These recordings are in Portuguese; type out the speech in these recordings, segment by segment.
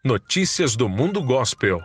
Notícias do Mundo Gospel.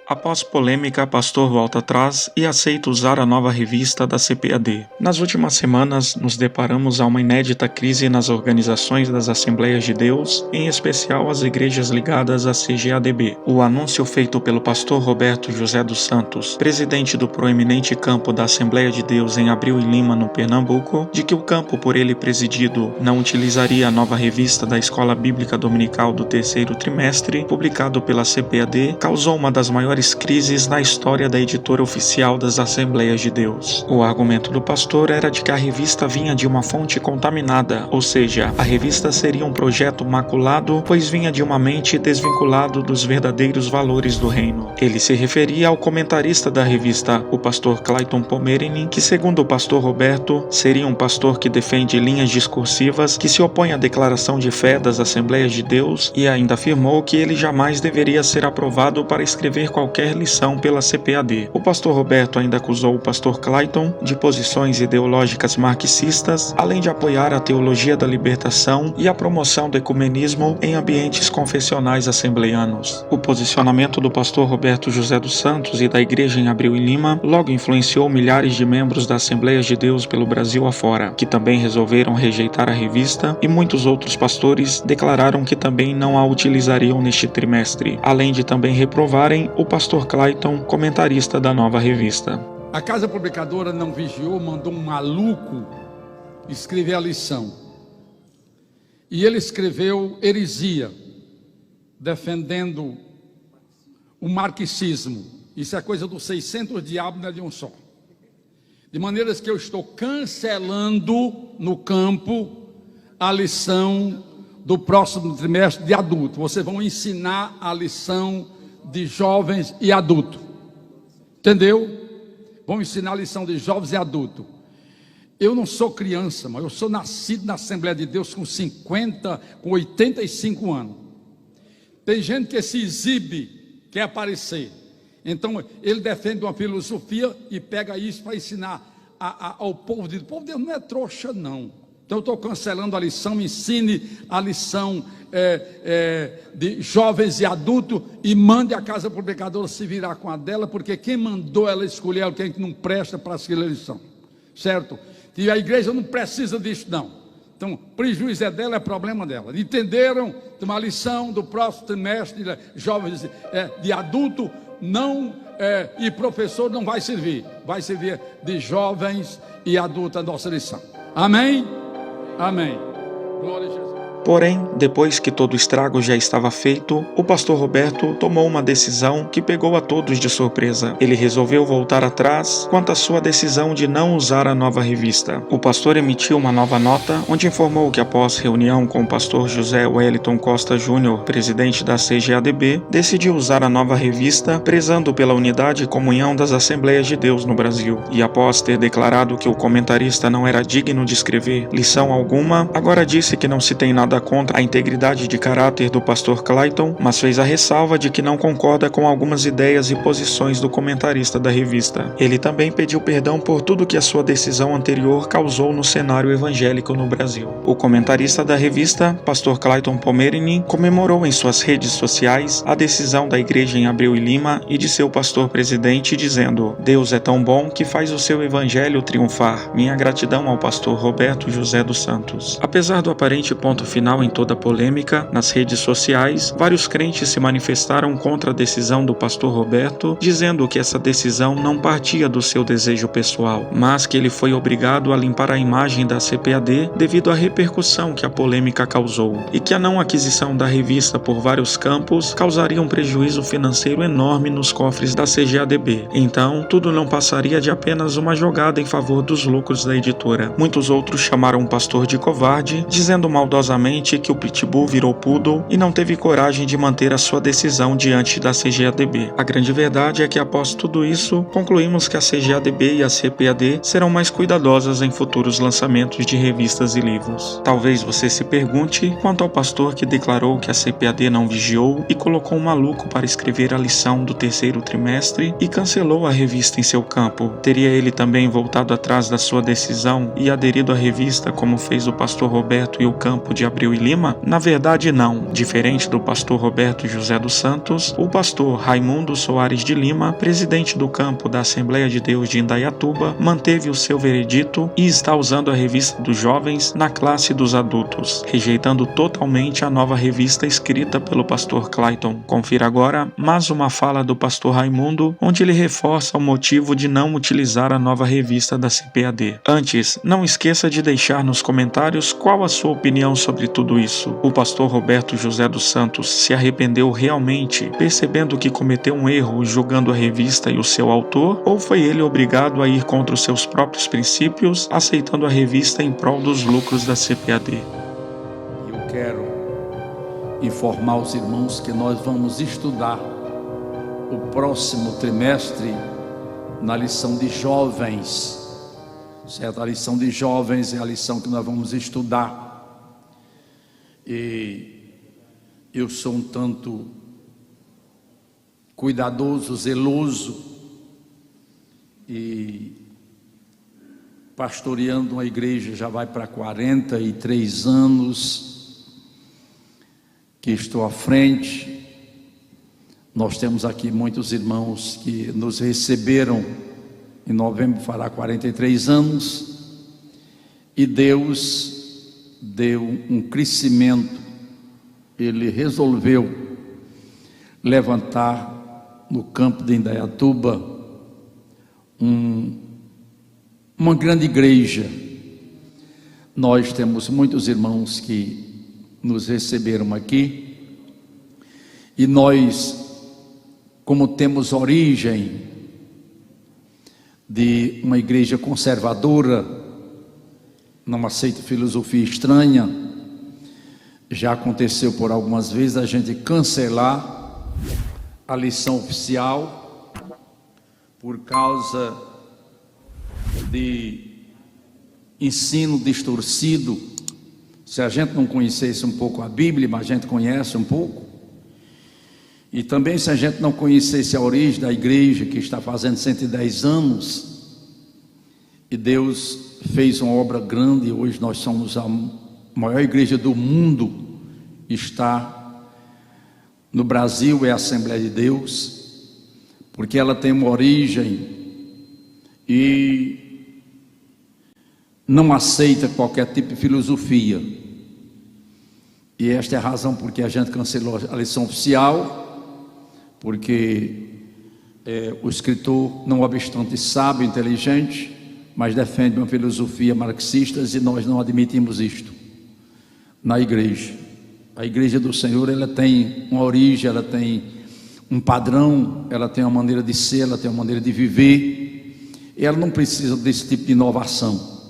Após polêmica, pastor volta atrás e aceita usar a nova revista da CPAD. Nas últimas semanas, nos deparamos a uma inédita crise nas organizações das Assembleias de Deus, em especial as igrejas ligadas à CGADB. O anúncio feito pelo pastor Roberto José dos Santos, presidente do proeminente campo da Assembleia de Deus em Abril e Lima, no Pernambuco, de que o campo por ele presidido não utilizaria a nova revista da Escola Bíblica Dominical do terceiro trimestre, publicado pela CPAD, causou uma das maiores crises na história da editora oficial das Assembleias de Deus. O argumento do pastor era de que a revista vinha de uma fonte contaminada, ou seja, a revista seria um projeto maculado, pois vinha de uma mente desvinculado dos verdadeiros valores do reino. Ele se referia ao comentarista da revista, o pastor Clayton Pomerini, que segundo o pastor Roberto, seria um pastor que defende linhas discursivas, que se opõe à declaração de fé das Assembleias de Deus e ainda afirmou que ele jamais deveria ser aprovado para escrever qualquer lição pela CPAD. O pastor Roberto ainda acusou o pastor Clayton de posições ideológicas marxistas, além de apoiar a teologia da libertação e a promoção do ecumenismo em ambientes confessionais assembleianos. O posicionamento do pastor Roberto José dos Santos e da igreja em Abril e Lima logo influenciou milhares de membros da Assembleias de Deus pelo Brasil afora, que também resolveram rejeitar a revista, e muitos outros pastores declararam que também não a utilizariam neste trimestre, além de também reprovarem o pastor Clayton, comentarista da nova revista. A casa publicadora não vigiou, mandou um maluco escrever a lição. E ele escreveu heresia, defendendo o marxismo. Isso é coisa dos 600 diabos, não é de um só. De maneiras que eu estou cancelando no campo a lição do próximo trimestre de adulto. Vocês vão ensinar a lição de jovens e adultos, entendeu? Vamos ensinar a lição de jovens e adultos. Eu não sou criança, mas eu sou nascido na Assembleia de Deus com 85 anos. Tem gente que se exibe, quer aparecer. Então ele defende uma filosofia e pega isso para ensinar ao povo de Deus. O povo de Deus não é trouxa, não. Então eu estou cancelando a lição, me ensine a lição de jovens e adultos e mande a casa publicadora se virar com a dela, porque quem mandou ela escolher quem não presta para escolher a lição, certo? E a igreja não precisa disso, não. Então, prejuízo é dela, é problema dela. Entenderam? Uma lição do próximo trimestre de jovens de adulto não e professor não vai servir de jovens e adultos a nossa lição. Amém? Amém. Glória a Jesus. Porém, depois que todo o estrago já estava feito, o pastor Roberto tomou uma decisão que pegou a todos de surpresa. Ele resolveu voltar atrás quanto à sua decisão de não usar a nova revista. O pastor emitiu uma nova nota, onde informou que após reunião com o pastor José Wellington Costa Júnior, presidente da CGADB, decidiu usar a nova revista, prezando pela unidade e comunhão das Assembleias de Deus no Brasil. E após ter declarado que o comentarista não era digno de escrever lição alguma, agora disse que não se tem nada contra a integridade de caráter do pastor Clayton, mas fez a ressalva de que não concorda com algumas ideias e posições do comentarista da revista. Ele também pediu perdão por tudo que a sua decisão anterior causou no cenário evangélico no Brasil. O comentarista da revista, pastor Clayton Pomerini, comemorou em suas redes sociais a decisão da igreja em Abril e Lima e de seu pastor presidente, dizendo: "Deus é tão bom que faz o seu evangelho triunfar. Minha gratidão ao pastor Roberto José dos Santos." Apesar do aparente ponto final em toda a polêmica, nas redes sociais, vários crentes se manifestaram contra a decisão do pastor Roberto, dizendo que essa decisão não partia do seu desejo pessoal, mas que ele foi obrigado a limpar a imagem da CPAD devido à repercussão que a polêmica causou, e que a não aquisição da revista por vários campos causaria um prejuízo financeiro enorme nos cofres da CGADB. Então, tudo não passaria de apenas uma jogada em favor dos lucros da editora. Muitos outros chamaram o pastor de covarde, dizendo maldosamente que o Pitbull virou Poodle e não teve coragem de manter a sua decisão diante da CGADB. A grande verdade é que após tudo isso, concluímos que a CGADB e a CPAD serão mais cuidadosas em futuros lançamentos de revistas e livros. Talvez você se pergunte quanto ao pastor que declarou que a CPAD não vigiou e colocou um maluco para escrever a lição do terceiro trimestre e cancelou a revista em seu campo. Teria ele também voltado atrás da sua decisão e aderido à revista como fez o pastor Roberto e o campo de Abril Abreu e Lima? Na verdade, não. Diferente do pastor Roberto José dos Santos, o pastor Raimundo Soares de Lima, presidente do campo da Assembleia de Deus de Indaiatuba, manteve o seu veredito e está usando a revista dos jovens na classe dos adultos, rejeitando totalmente a nova revista escrita pelo pastor Clayton. Confira agora mais uma fala do pastor Raimundo, onde ele reforça o motivo de não utilizar a nova revista da CPAD. Antes, não esqueça de deixar nos comentários qual a sua opinião sobre tudo isso. O pastor Roberto José dos Santos se arrependeu realmente, percebendo que cometeu um erro jogando a revista e o seu autor, ou foi ele obrigado a ir contra os seus próprios princípios, aceitando a revista em prol dos lucros da CPAD? Eu quero informar os irmãos que nós vamos estudar o próximo trimestre na lição de jovens, certo? A lição de jovens é a lição que nós vamos estudar, e eu sou um tanto cuidadoso, zeloso, e pastoreando uma igreja já vai para 43 anos que estou à frente. Nós temos aqui muitos irmãos que nos receberam em novembro, fará 43 anos, e Deus deu um crescimento. Ele resolveu levantar no campo de Indaiatuba uma grande igreja. Nós temos muitos irmãos que nos receberam aqui, e nós, como temos origem de uma igreja conservadora, não aceita filosofia estranha, já aconteceu por algumas vezes a gente cancelar a lição oficial por causa de ensino distorcido. Se a gente não conhecesse um pouco a Bíblia, mas a gente conhece um pouco. E também, se a gente não conhecesse a origem da igreja, que está fazendo 110 anos, e Deus fez uma obra grande, e hoje nós somos a maior igreja do mundo, está no Brasil, é a Assembleia de Deus, porque ela tem uma origem e não aceita qualquer tipo de filosofia. E esta é a razão porque a gente cancelou a lição oficial, porque o escritor, não obstante sábio, inteligente, mas defende uma filosofia marxista, e nós não admitimos isto na igreja. A igreja do Senhor, ela tem uma origem, ela tem um padrão, ela tem uma maneira de ser, ela tem uma maneira de viver, e ela não precisa desse tipo de inovação.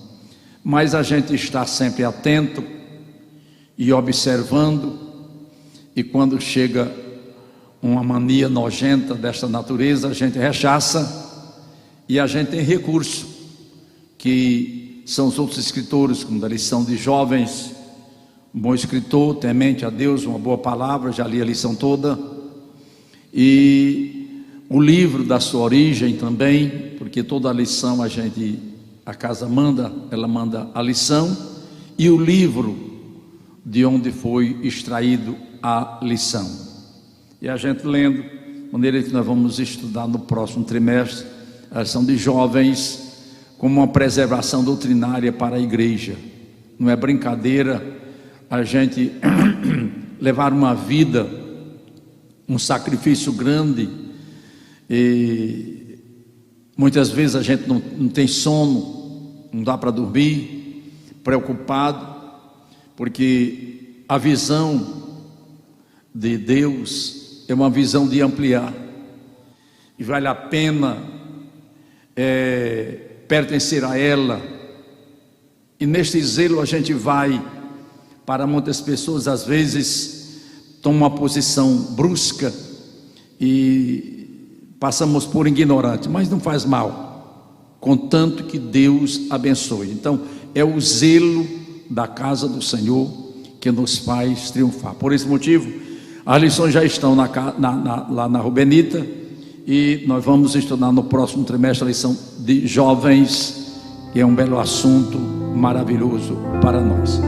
Mas a gente está sempre atento e observando, e quando chega uma mania nojenta desta natureza, a gente rechaça, e a gente tem recurso, que são os outros escritores, como da lição de jovens, um bom escritor, temente a Deus, uma boa palavra, já li a lição toda, e o livro da sua origem também, porque toda a lição a casa manda, ela manda a lição, e o livro de onde foi extraído a lição. E a gente lendo, de maneira que nós vamos estudar no próximo trimestre, a lição de jovens, como uma preservação doutrinária para a igreja. Não é brincadeira a gente levar uma vida, um sacrifício grande, e muitas vezes a gente não tem sono, não dá para dormir, preocupado, porque a visão de Deus é uma visão de ampliar, e vale a pena pertencer a ela. E neste zelo a gente vai, para muitas pessoas às vezes toma uma posição brusca e passamos por ignorante, mas não faz mal, contanto que Deus abençoe. Então é o zelo da casa do Senhor que nos faz triunfar. Por esse motivo, as lições já estão lá na Rubenita, e nós vamos estudar no próximo trimestre a lição de jovens, que é um belo assunto maravilhoso para nós.